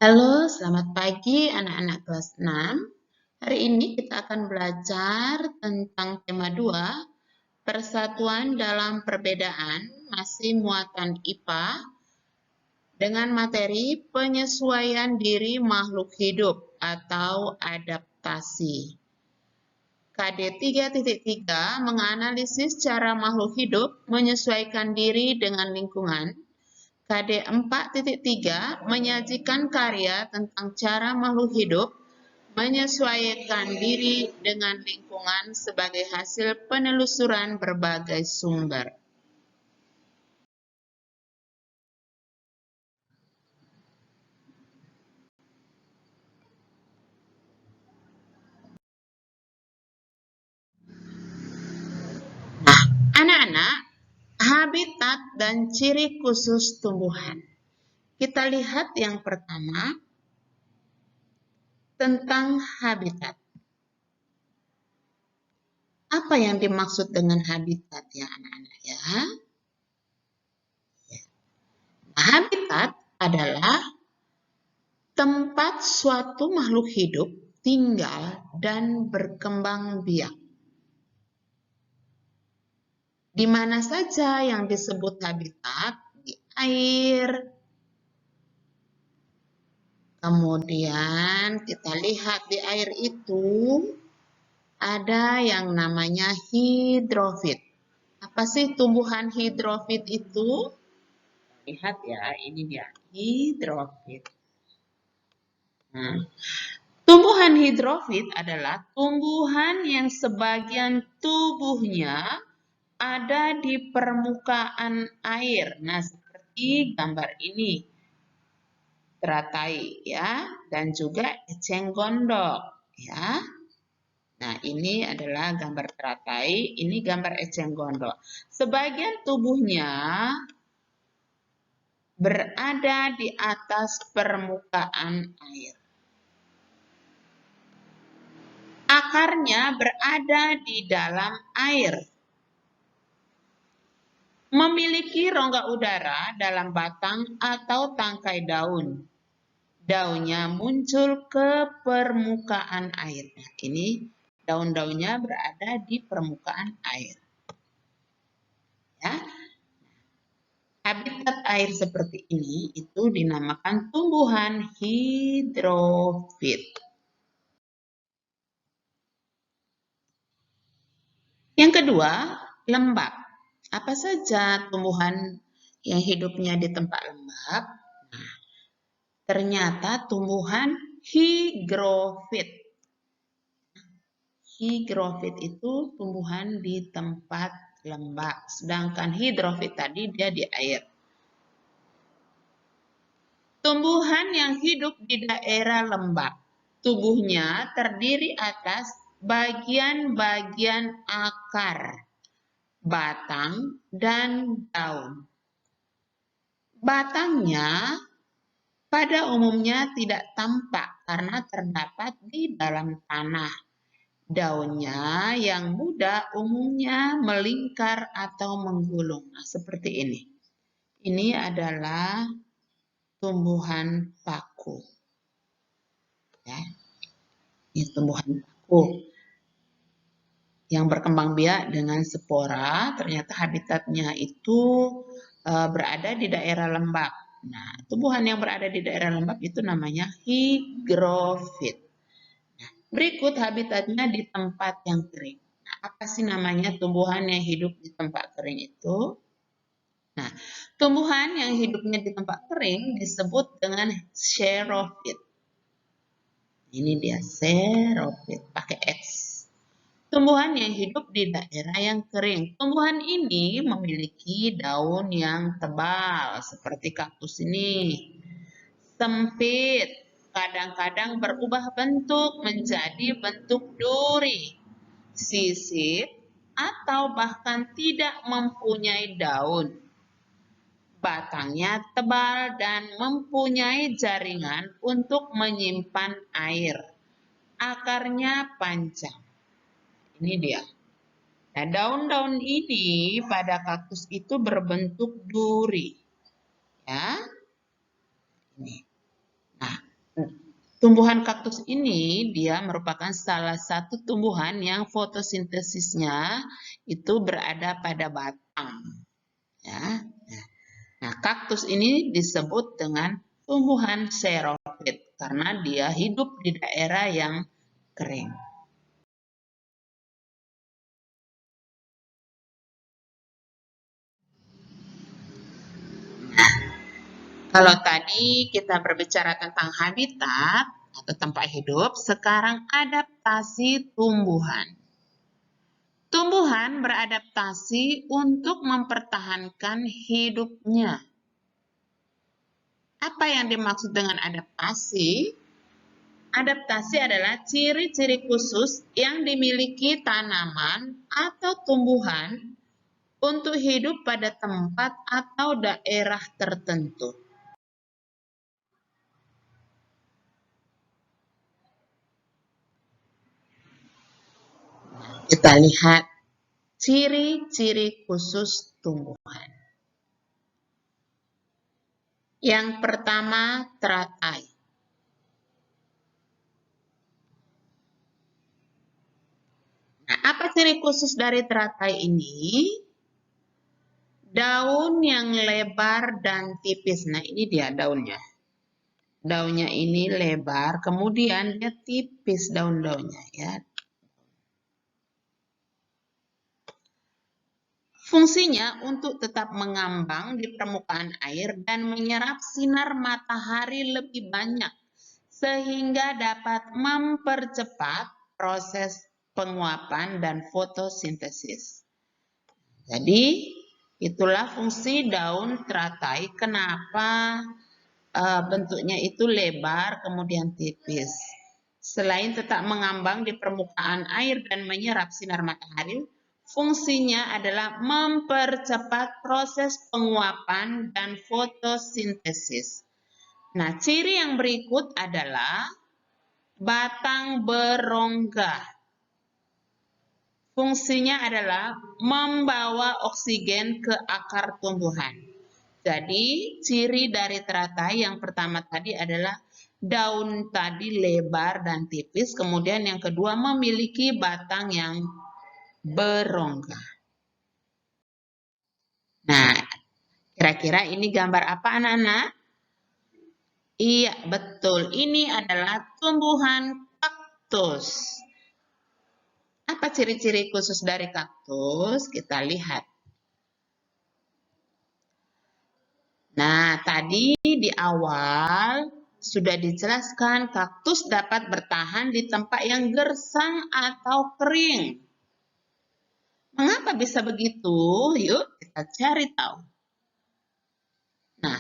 Halo, selamat pagi anak-anak kelas 6. Hari ini kita akan belajar tentang tema 2, persatuan dalam perbedaan, masih muatan IPA, dengan materi penyesuaian diri makhluk hidup atau adaptasi. KD 3.3 menganalisis cara makhluk hidup menyesuaikan diri dengan lingkungan. KD 4.3 menyajikan karya tentang cara makhluk hidup menyesuaikan diri dengan lingkungan sebagai hasil penelusuran berbagai sumber. Nah, anak-anak, habitat dan ciri khusus tumbuhan. Kita lihat yang pertama, tentang habitat. Apa yang dimaksud dengan habitat ya anak-anak ya? Habitat adalah tempat suatu makhluk hidup tinggal dan berkembang biak. Di mana saja yang disebut habitat? Di air. Kemudian kita lihat di air itu ada yang namanya hidrofit. Apa sih tumbuhan hidrofit itu? Lihat ya, ini dia hidrofit. Nah, tumbuhan hidrofit adalah tumbuhan yang sebagian tubuhnya ada di permukaan air. Nah, seperti gambar ini. Teratai ya, dan juga eceng gondok ya. Nah, ini adalah gambar teratai, ini gambar eceng gondok. Sebagian tubuhnya berada di atas permukaan air. Akarnya berada di dalam air. Memiliki rongga udara dalam batang atau tangkai daun. Daunnya muncul ke permukaan air. Nah, ini daun-daunnya berada di permukaan air. Ya. Habitat air seperti ini itu dinamakan tumbuhan hidrofit. Yang kedua, lembab. Apa saja tumbuhan yang hidupnya di tempat lembab? Nah, ternyata tumbuhan higrofit. Higrofit itu tumbuhan di tempat lembab, sedangkan hidrofit tadi dia di air. Tumbuhan yang hidup di daerah lembab, tubuhnya terdiri atas bagian-bagian akar, batang, dan daun. Batangnya pada umumnya tidak tampak karena terdapat di dalam tanah. Daunnya yang muda umumnya melingkar atau menggulung. Nah, seperti ini. Ini adalah tumbuhan paku. Ya. Ini tumbuhan paku yang berkembang biak dengan spora. Ternyata habitatnya itu berada di daerah lembab. Nah, tumbuhan yang berada di daerah lembab itu namanya higrofit. Nah, berikut habitatnya di tempat yang kering. Nah, apa sih namanya tumbuhan yang hidup di tempat kering itu? Nah, tumbuhan yang hidupnya di tempat kering disebut dengan xerophyt. Ini dia xerophyt, pakai X. Tumbuhan yang hidup di daerah yang kering. Tumbuhan ini memiliki daun yang tebal, seperti kaktus ini. Sempit, kadang-kadang berubah bentuk menjadi bentuk duri, sisip, atau bahkan tidak mempunyai daun. Batangnya tebal dan mempunyai jaringan untuk menyimpan air. Akarnya panjang. Ini dia. Nah, daun-daun ini pada kaktus itu berbentuk duri. Ya. Ini. Nah, Tumbuhan kaktus ini dia merupakan salah satu tumbuhan yang fotosintesisnya itu berada pada batang. Ya. Nah, kaktus ini disebut dengan tumbuhan xerophyte karena dia hidup di daerah yang kering. Kalau tadi kita berbicara tentang habitat atau tempat hidup, sekarang adaptasi tumbuhan. Tumbuhan beradaptasi untuk mempertahankan hidupnya. Apa yang dimaksud dengan adaptasi? Adaptasi adalah ciri-ciri khusus yang dimiliki tanaman atau tumbuhan untuk hidup pada tempat atau daerah tertentu. Kita lihat ciri-ciri khusus tumbuhan. Yang pertama, teratai. Nah, apa ciri khusus dari teratai ini? Daun yang lebar dan tipis. Nah, ini dia daunnya. Daunnya ini lebar, kemudian dia tipis daun-daunnya ya. Fungsinya untuk tetap mengambang di permukaan air dan menyerap sinar matahari lebih banyak sehingga dapat mempercepat proses penguapan dan fotosintesis. Jadi, itulah fungsi daun teratai. Kenapa bentuknya itu lebar kemudian tipis. Selain tetap mengambang di permukaan air dan menyerap sinar matahari, fungsinya adalah mempercepat proses penguapan dan fotosintesis. Nah, ciri yang berikut adalah batang berongga. Fungsinya adalah membawa oksigen ke akar tumbuhan. Jadi, ciri dari teratai yang pertama tadi adalah daun tadi lebar dan tipis, kemudian yang kedua memiliki batang yang berongga. Nah, kira-kira ini gambar apa anak-anak? Iya, betul. Ini adalah tumbuhan kaktus. Apa ciri-ciri khusus dari kaktus? Kita lihat. Nah, tadi di awal sudah dijelaskan kaktus dapat bertahan di tempat yang gersang atau kering. Mengapa bisa begitu? Yuk kita cari tahu. Nah,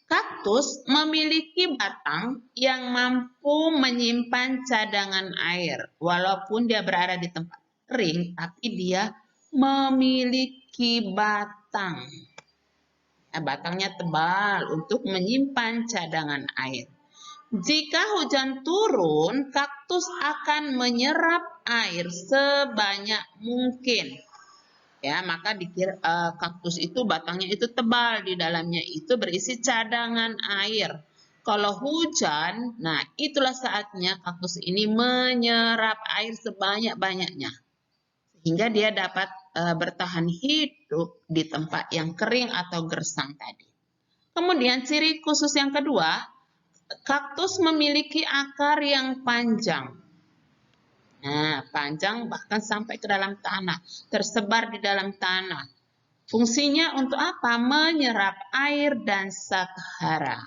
kaktus memiliki batang yang mampu menyimpan cadangan air. Walaupun dia berada di tempat kering, tapi dia memiliki batang. Batangnya tebal untuk menyimpan cadangan air. Jika hujan turun, kaktus akan menyerap air sebanyak mungkin. Ya, maka dikira kaktus itu batangnya itu tebal, di dalamnya itu berisi cadangan air. Kalau hujan, nah itulah saatnya kaktus ini menyerap air sebanyak-banyaknya. Sehingga dia dapat bertahan hidup di tempat yang kering atau gersang tadi. Kemudian ciri khusus yang kedua, kaktus memiliki akar yang panjang. Nah, panjang bahkan sampai ke dalam tanah, tersebar di dalam tanah. Fungsinya untuk apa? Menyerap air dan sathara.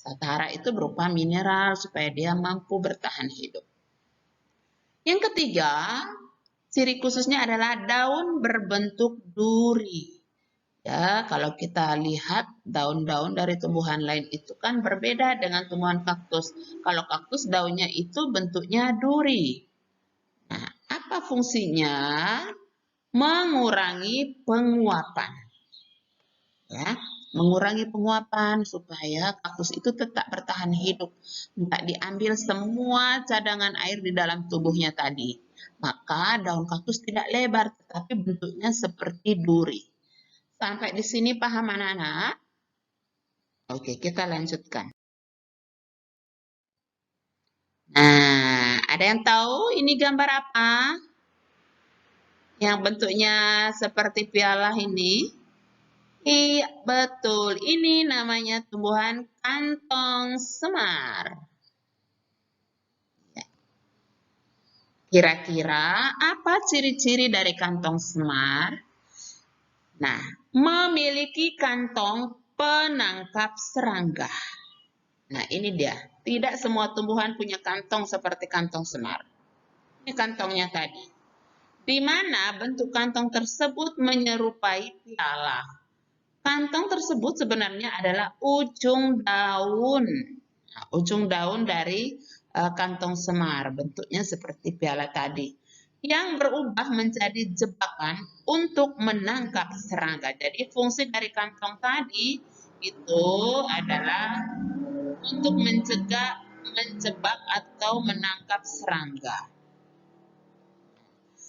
Sathara itu berupa mineral supaya dia mampu bertahan hidup. Yang ketiga, ciri khususnya adalah daun berbentuk duri. Ya, kalau kita lihat daun-daun dari tumbuhan lain itu kan berbeda dengan tumbuhan kaktus. Kalau kaktus daunnya itu bentuknya duri. Nah, apa fungsinya? Mengurangi penguapan. Ya, mengurangi penguapan supaya kaktus itu tetap bertahan hidup. Tidak diambil semua cadangan air di dalam tubuhnya tadi. Maka daun kaktus tidak lebar, tetapi bentuknya seperti duri. Sampai di sini paham anak-anak? Oke, kita lanjutkan. Nah, ada yang tahu ini gambar apa? Yang bentuknya seperti piala ini? Iya, betul. Ini namanya tumbuhan kantong semar. Kira-kira apa ciri-ciri dari kantong semar? Nah, memiliki kantong penangkap serangga. Nah, ini dia. Tidak semua tumbuhan punya kantong seperti kantong semar. Ini kantongnya tadi. Di mana bentuk kantong tersebut menyerupai piala. Kantong tersebut sebenarnya adalah ujung daun. Nah, ujung daun dari kantong semar. Bentuknya seperti piala tadi. Yang berubah menjadi jebakan untuk menangkap serangga. Jadi fungsi dari kantong tadi itu adalah untuk mencegah, menjebak atau menangkap serangga.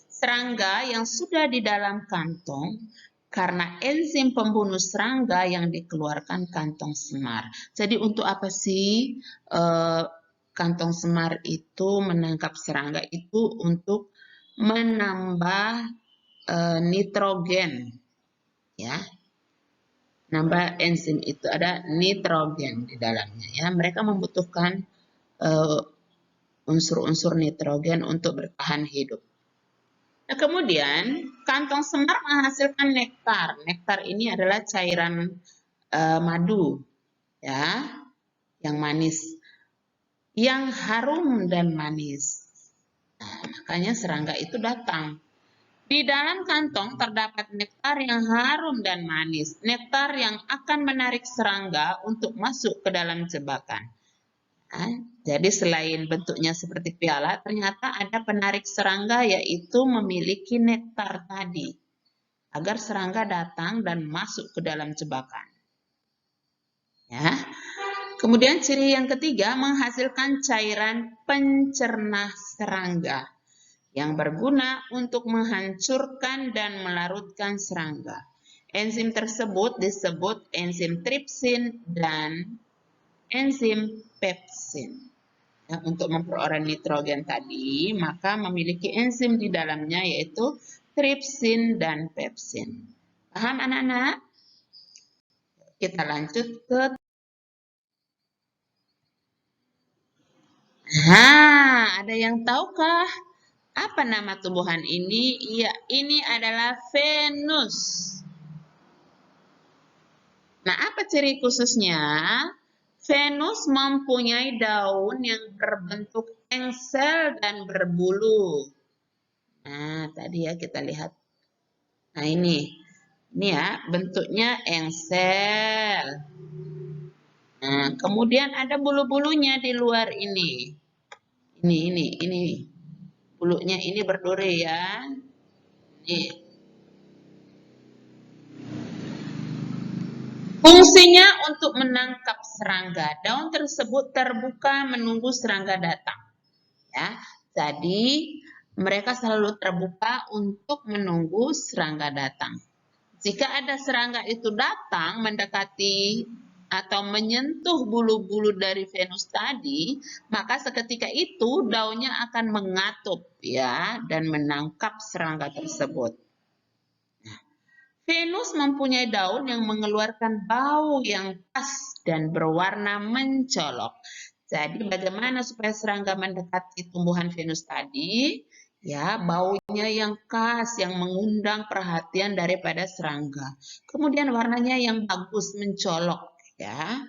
Serangga yang sudah di dalam kantong karena enzim pembunuh serangga yang dikeluarkan kantong semar. Jadi untuk apa sih kantong semar itu menangkap serangga? Itu untuk menambah nitrogen, ya. Nambah enzim itu ada nitrogen di dalamnya, ya. Mereka membutuhkan unsur-unsur nitrogen untuk bertahan hidup. Nah, kemudian kantong semar menghasilkan nektar. Nektar ini adalah cairan madu, ya, yang manis, yang harum dan manis. Nah, makanya serangga itu datang. Di dalam kantong terdapat nektar yang harum dan manis. Nektar yang akan menarik serangga untuk masuk ke dalam jebakan. Nah, jadi selain bentuknya seperti piala, ternyata ada penarik serangga yaitu memiliki nektar tadi. Agar serangga datang dan masuk ke dalam jebakan. Ya. Kemudian ciri yang ketiga menghasilkan cairan pencerna serangga yang berguna untuk menghancurkan dan melarutkan serangga. Enzim tersebut disebut enzim tripsin dan enzim pepsin. Ya, untuk memperoleh nitrogen tadi, maka memiliki enzim di dalamnya yaitu tripsin dan pepsin. Paham anak-anak? Kita lanjut ke ada yang tahukah apa nama tumbuhan ini? Iya, ini adalah Venus. Nah, apa ciri khususnya? Venus mempunyai daun yang berbentuk engsel dan berbulu. Nah, tadi ya kita lihat. Nah, ini ya bentuknya engsel. Nah, kemudian ada bulu-bulunya di luar ini. Ini. Bulunya ini berduri ya. Nih. Fungsinya untuk menangkap serangga. Daun tersebut terbuka menunggu serangga datang. Ya. Jadi, mereka selalu terbuka untuk menunggu serangga datang. Jika ada serangga itu datang mendekati atau menyentuh bulu-bulu dari Venus tadi, maka seketika itu daunnya akan mengatup ya dan menangkap serangga tersebut. Nah, Venus mempunyai daun yang mengeluarkan bau yang khas dan berwarna mencolok. Jadi bagaimana supaya serangga mendekati tumbuhan Venus tadi? Ya, baunya yang khas, yang mengundang perhatian daripada serangga. Kemudian warnanya yang bagus, mencolok, ya.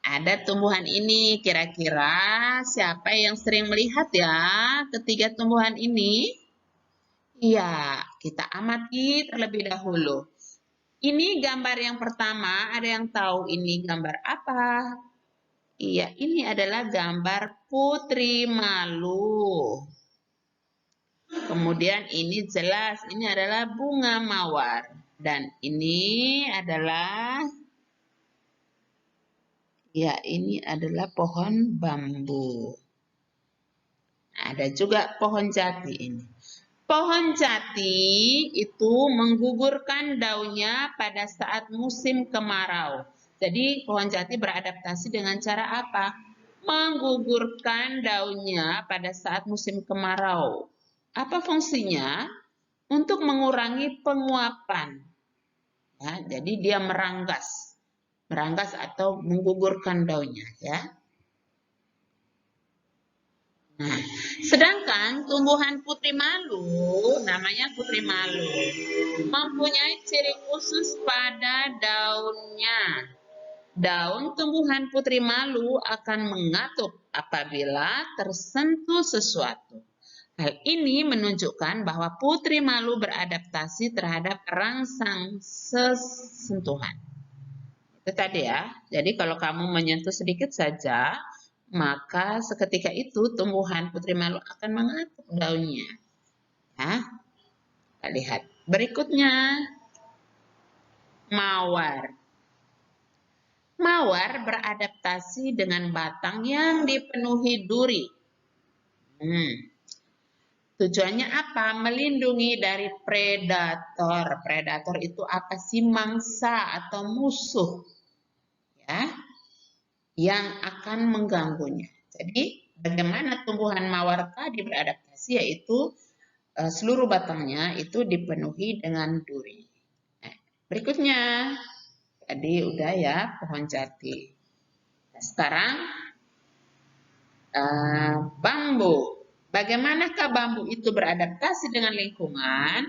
Ada tumbuhan ini, kira-kira siapa yang sering melihat ya ketiga tumbuhan ini? Iya, kita amati terlebih dahulu. Ini gambar yang pertama, ada yang tahu ini gambar apa? Iya, ini adalah gambar putri malu. Kemudian ini jelas, ini adalah bunga mawar. Dan ini adalah, ya ini adalah pohon bambu. Ada juga pohon jati ini. Pohon jati itu menggugurkan daunnya pada saat musim kemarau. Jadi pohon jati beradaptasi dengan cara apa? Menggugurkan daunnya pada saat musim kemarau. Apa fungsinya? Untuk mengurangi penguapan. Ya, jadi dia meranggas atau menggugurkan daunnya, ya. Nah, sedangkan tumbuhan putri malu, namanya putri malu, mempunyai ciri khusus pada daunnya. Daun tumbuhan putri malu akan mengatuk apabila tersentuh sesuatu. Hal ini menunjukkan bahwa putri malu beradaptasi terhadap rangsang sentuhan. Itu tadi ya. Jadi kalau kamu menyentuh sedikit saja, maka seketika itu tumbuhan putri malu akan mengatuk daunnya. Ya, kita lihat. Berikutnya, mawar. Mawar beradaptasi dengan batang yang dipenuhi duri. Tujuannya apa? Melindungi dari predator. Predator itu apa sih? Mangsa atau musuh, ya, yang akan mengganggunya. Jadi, bagaimana tumbuhan mawar tadi beradaptasi? Yaitu seluruh batangnya itu dipenuhi dengan duri. Nah, berikutnya, tadi udah ya pohon jati. Nah, sekarang bambu. Bagaimanakah bambu itu beradaptasi dengan lingkungan?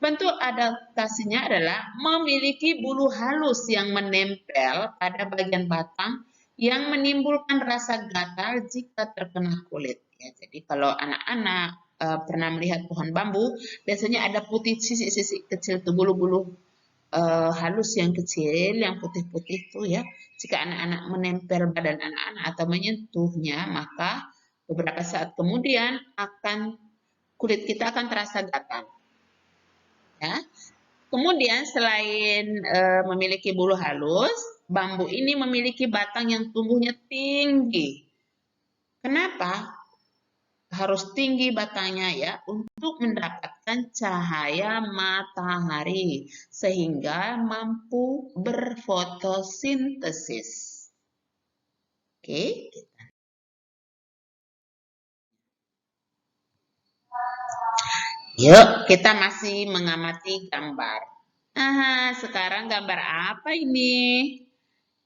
Bentuk adaptasinya adalah memiliki bulu halus yang menempel pada bagian batang yang menimbulkan rasa gatal jika terkena kulit. Ya, jadi kalau anak-anak pernah melihat pohon bambu, biasanya ada putih sisik-sisik kecil tuh bulu-bulu halus yang kecil, yang putih-putih itu ya. Jika anak-anak menempel badan anak-anak atau menyentuhnya, maka beberapa saat kemudian kulit kita akan terasa gatal. Ya. Kemudian selain memiliki bulu halus, bambu ini memiliki batang yang tumbuhnya tinggi. Kenapa? Harus tinggi batangnya ya, untuk mendapatkan cahaya matahari sehingga mampu berfotosintesis. Oke. Yuk, kita masih mengamati gambar. Sekarang gambar apa ini?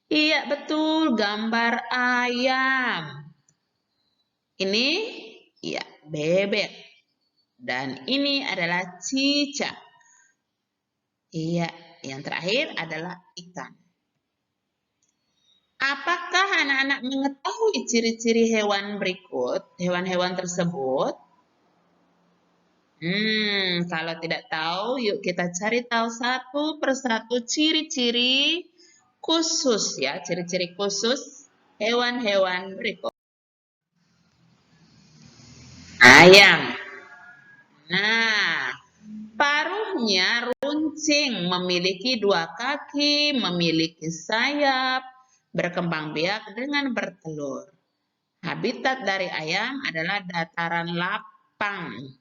Iya, betul, gambar ayam. Ini ya bebek. Dan ini adalah cicak. Iya, yang terakhir adalah ikan. Apakah anak-anak mengetahui ciri-ciri hewan berikut, hewan-hewan tersebut? Kalau tidak tahu, yuk kita cari tahu satu persatu ciri-ciri khusus ya, ciri-ciri khusus hewan-hewan berikut. Ayam. Nah, paruhnya runcing, memiliki 2 kaki, memiliki sayap, berkembang biak dengan bertelur. Habitat dari ayam adalah dataran lapang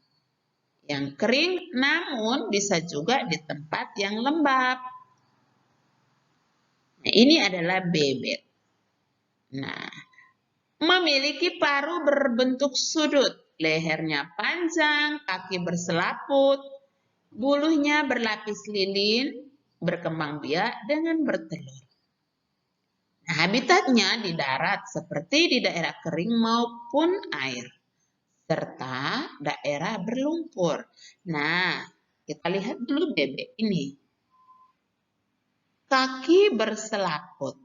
yang kering, namun bisa juga di tempat yang lembab. Nah, ini adalah bebek. Nah, memiliki paruh berbentuk sudut, lehernya panjang, kaki berselaput, bulunya berlapis lilin, berkembang biak dengan bertelur. Nah, habitatnya di darat seperti di daerah kering maupun air, serta daerah berlumpur. Nah, kita lihat dulu bebek ini. Kaki berselaput.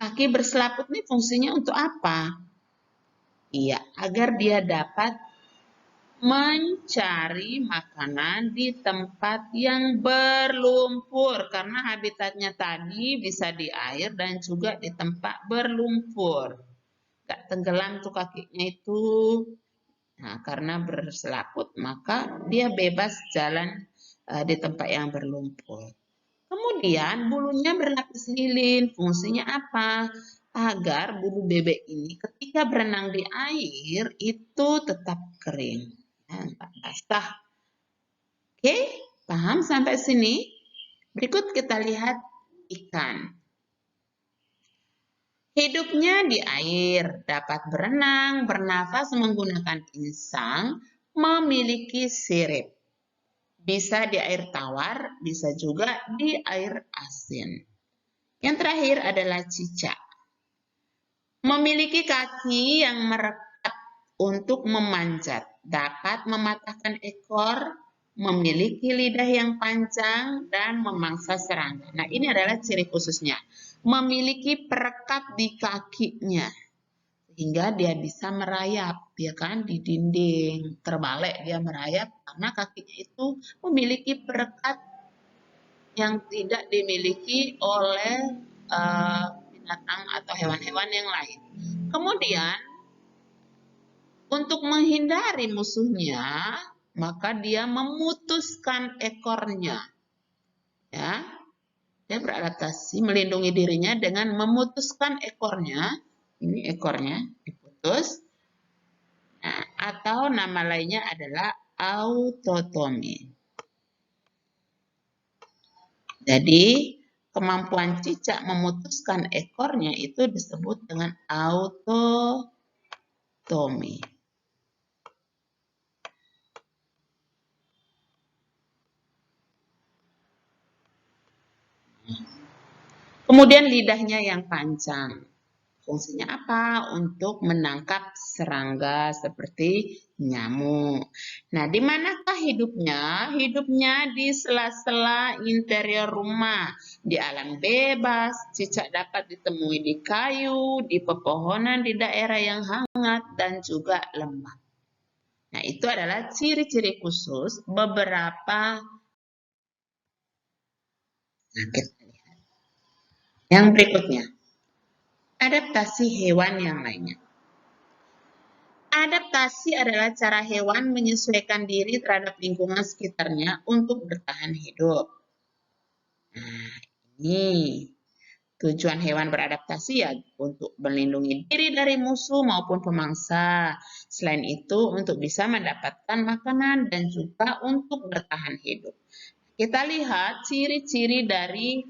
Kaki berselaput ini fungsinya untuk apa? Iya, agar dia dapat mencari makanan di tempat yang berlumpur. Karena habitatnya tadi bisa di air dan juga di tempat berlumpur. Gak tenggelam tuh kakinya itu. Nah, karena berselaput, maka dia bebas jalan di tempat yang berlumpur. Kemudian bulunya berlapis lilin. Fungsinya apa? Agar bulu bebek ini ketika berenang di air itu tetap kering. Ya, nggak basah. Oke, paham sampai sini? Berikut kita lihat ikan. Hidupnya di air, dapat berenang, bernafas menggunakan insang, memiliki sirip. Bisa di air tawar, bisa juga di air asin. Yang terakhir adalah cicak. Memiliki kaki yang merekat untuk memanjat, dapat mematahkan ekor, memiliki lidah yang panjang, dan memangsa serangga. Nah, ini adalah ciri khususnya. Memiliki perekat di kakinya, sehingga dia bisa merayap, ya kan, di dinding. Terbalik dia merayap karena kakinya itu memiliki perekat yang tidak dimiliki oleh binatang atau hewan-hewan yang lain. Kemudian, untuk menghindari musuhnya, maka dia memutuskan ekornya. Ya, dia beradaptasi melindungi dirinya dengan memutuskan ekornya. Ini ekornya diputus. Nah, atau nama lainnya adalah autotomi. Jadi, kemampuan cicak memutuskan ekornya itu disebut dengan autotomi. Kemudian lidahnya yang panjang. Fungsinya apa? Untuk menangkap serangga seperti nyamuk. Nah, di manakah hidupnya? Hidupnya di sela-sela interior rumah. Di alam bebas, cicak dapat ditemui di kayu, di pepohonan di daerah yang hangat, dan juga lembab. Nah, itu adalah ciri-ciri khusus beberapa. Nah, kita lihat. Yang berikutnya. Adaptasi hewan yang lainnya. Adaptasi adalah cara hewan menyesuaikan diri terhadap lingkungan sekitarnya untuk bertahan hidup. Nah, ini tujuan hewan beradaptasi ya untuk melindungi diri dari musuh maupun pemangsa. Selain itu untuk bisa mendapatkan makanan dan juga untuk bertahan hidup. Kita lihat ciri-ciri dari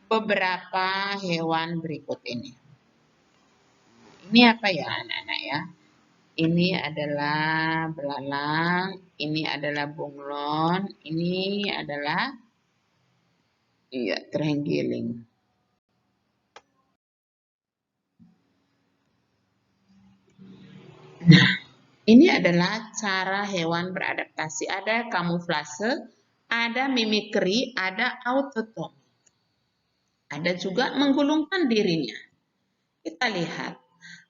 beberapa hewan berikut ini. Ini apa ya anak-anak ya? Ini adalah belalang, ini adalah bunglon, ini adalah terenggiling. Nah, ini adalah cara hewan beradaptasi. Ada kamuflase, ada mimikri, ada autotomi. Ada juga menggulungkan dirinya. Kita lihat.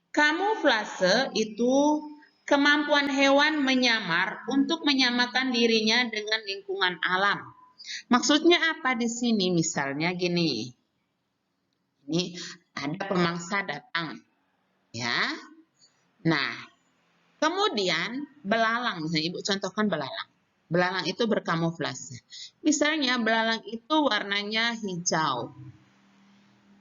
Kamuflase itu kemampuan hewan menyamar untuk menyamakan dirinya dengan lingkungan alam. Maksudnya apa di sini? Misalnya gini. Ini ada pemangsa datang. Ya. Nah, kemudian belalang, misalnya Ibu contohkan belalang. Belalang itu berkamuflase. Misalnya belalang itu warnanya hijau.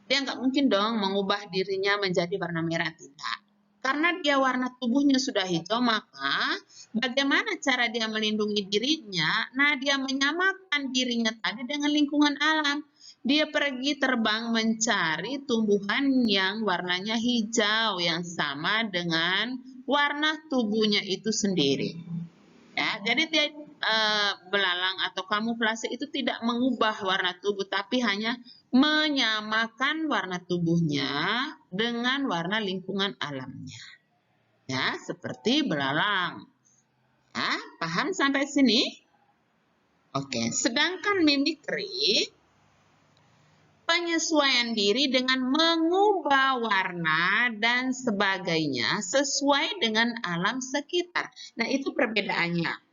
Dia nggak mungkin dong mengubah dirinya menjadi warna merah, tidak. Karena dia warna tubuhnya sudah hijau, maka bagaimana cara dia melindungi dirinya? Nah, dia menyamakan dirinya tadi dengan lingkungan alam. Dia pergi terbang mencari tumbuhan yang warnanya hijau, yang sama dengan warna tubuhnya itu sendiri. Ya, jadi dia belalang atau kamuflase itu tidak mengubah warna tubuh, tapi hanya menyamakan warna tubuhnya dengan warna lingkungan alamnya. Ya, seperti belalang. Ya, paham sampai sini? Oke, sedangkan mimikri penyesuaian diri dengan mengubah warna dan sebagainya sesuai dengan alam sekitar. Nah, itu perbedaannya.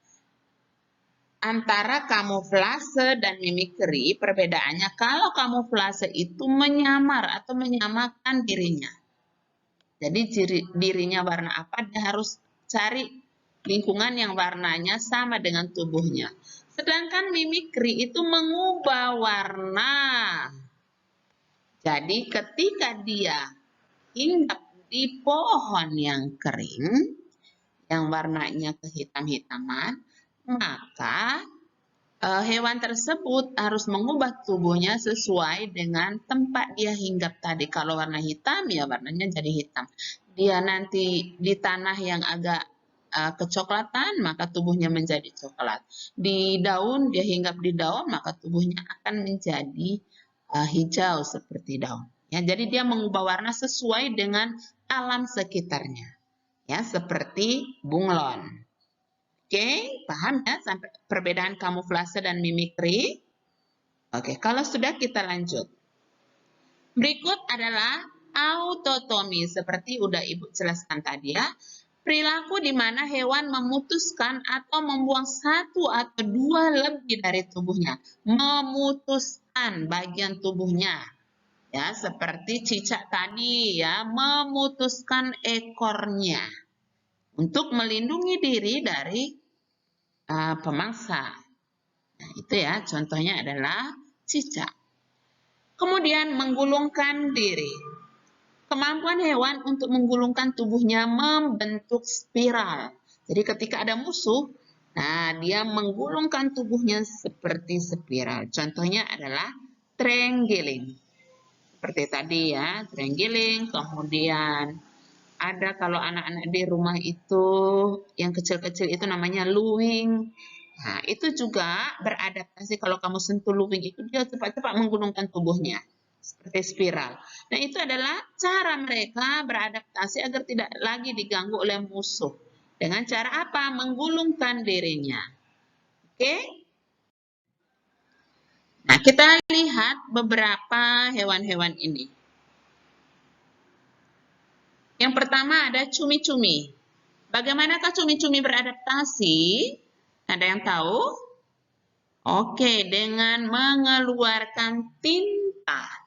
Antara kamuflase dan mimikri, perbedaannya kalau kamuflase itu menyamar atau menyamakan dirinya. Jadi dirinya warna apa, dia harus cari lingkungan yang warnanya sama dengan tubuhnya. Sedangkan mimikri itu mengubah warna. Jadi ketika dia hinggap di pohon yang kering, yang warnanya kehitam-hitaman, maka hewan tersebut harus mengubah tubuhnya sesuai dengan tempat dia hinggap tadi. Kalau warna hitam, ya warnanya jadi hitam. Dia nanti di tanah yang agak kecoklatan, maka tubuhnya menjadi coklat. Di daun, dia hinggap di daun, maka tubuhnya akan menjadi hijau seperti daun. Ya, jadi dia mengubah warna sesuai dengan alam sekitarnya. Ya, seperti bunglon. Oke, paham ya sampai perbedaan kamuflase dan mimikri? Oke, kalau sudah kita lanjut. Berikut adalah autotomi, seperti udah Ibu jelaskan tadi ya. Perilaku di mana hewan memutuskan atau membuang satu atau dua lebih dari tubuhnya. Memutuskan bagian tubuhnya. Ya, seperti cicak tadi ya, memutuskan ekornya untuk melindungi diri dari pemangsa. Nah, itu ya, contohnya adalah cicak. Kemudian menggulungkan diri. Kemampuan hewan untuk menggulungkan tubuhnya membentuk spiral. Jadi ketika ada musuh, nah dia menggulungkan tubuhnya seperti spiral. Contohnya adalah terenggiling. Seperti tadi ya, terenggiling. Kemudian ada kalau anak-anak di rumah itu, yang kecil-kecil itu namanya luwing. Nah, itu juga beradaptasi. Kalau kamu sentuh luwing itu, dia cepat-cepat menggulungkan tubuhnya. Seperti spiral. Nah, itu adalah cara mereka beradaptasi agar tidak lagi diganggu oleh musuh. Dengan cara apa? Menggulungkan dirinya. Oke? Nah, kita lihat beberapa hewan-hewan ini. Yang pertama ada cumi-cumi. Bagaimanakah cumi-cumi beradaptasi? Ada yang tahu? Oke, dengan mengeluarkan tinta.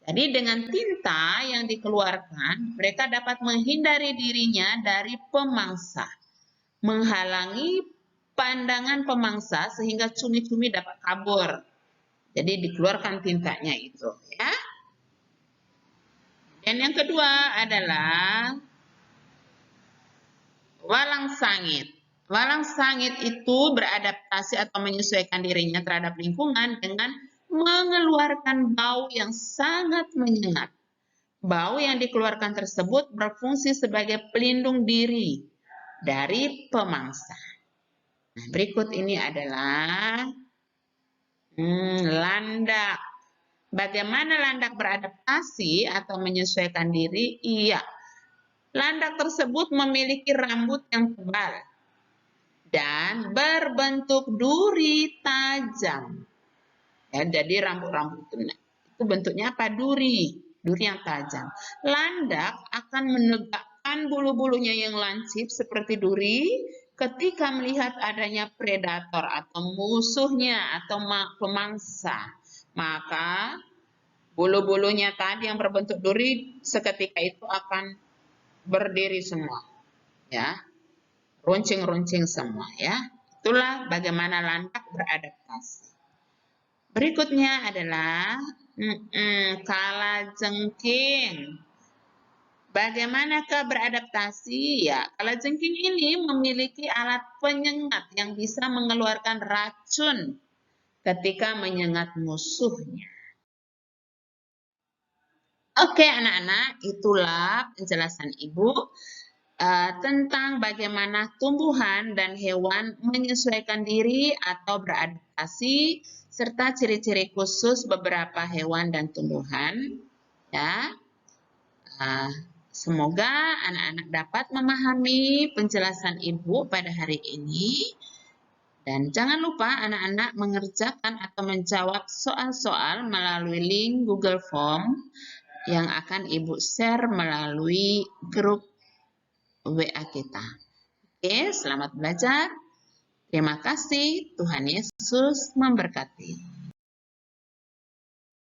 Jadi dengan tinta yang dikeluarkan, mereka dapat menghindari dirinya dari pemangsa. Menghalangi pandangan pemangsa sehingga cumi-cumi dapat kabur. Jadi dikeluarkan tintanya itu. Ya. Dan yang kedua adalah walang sangit. Walang sangit itu beradaptasi atau menyesuaikan dirinya terhadap lingkungan dengan mengeluarkan bau yang sangat menyengat. Bau yang dikeluarkan tersebut berfungsi sebagai pelindung diri dari pemangsa. Nah, berikut ini adalah landak. Bagaimana landak beradaptasi atau menyesuaikan diri? Iya. Landak tersebut memiliki rambut yang tebal dan berbentuk duri tajam. Ya, jadi rambut-rambut itu bentuknya apa? Duri yang tajam. Landak akan menegakkan bulu-bulunya yang lancip seperti duri ketika melihat adanya predator atau musuhnya atau pemangsa. Maka bulu-bulunya tadi yang berbentuk duri seketika itu akan berdiri semua. Ya. Runcing-runcing semua ya. Itulah bagaimana landak beradaptasi. Berikutnya adalah kalajengking. Bagaimanakah beradaptasi? Ya, kalajengking ini memiliki alat penyengat yang bisa mengeluarkan racun ketika menyengat musuhnya. Oke anak-anak, itulah penjelasan Ibu tentang bagaimana tumbuhan dan hewan menyesuaikan diri atau beradaptasi serta ciri-ciri khusus beberapa hewan dan tumbuhan. Ya, semoga anak-anak dapat memahami penjelasan Ibu pada hari ini. Dan jangan lupa anak-anak mengerjakan atau menjawab soal-soal melalui link Google Form yang akan Ibu share melalui grup WA kita. Oke, selamat belajar. Terima kasih. Tuhan Yesus memberkati.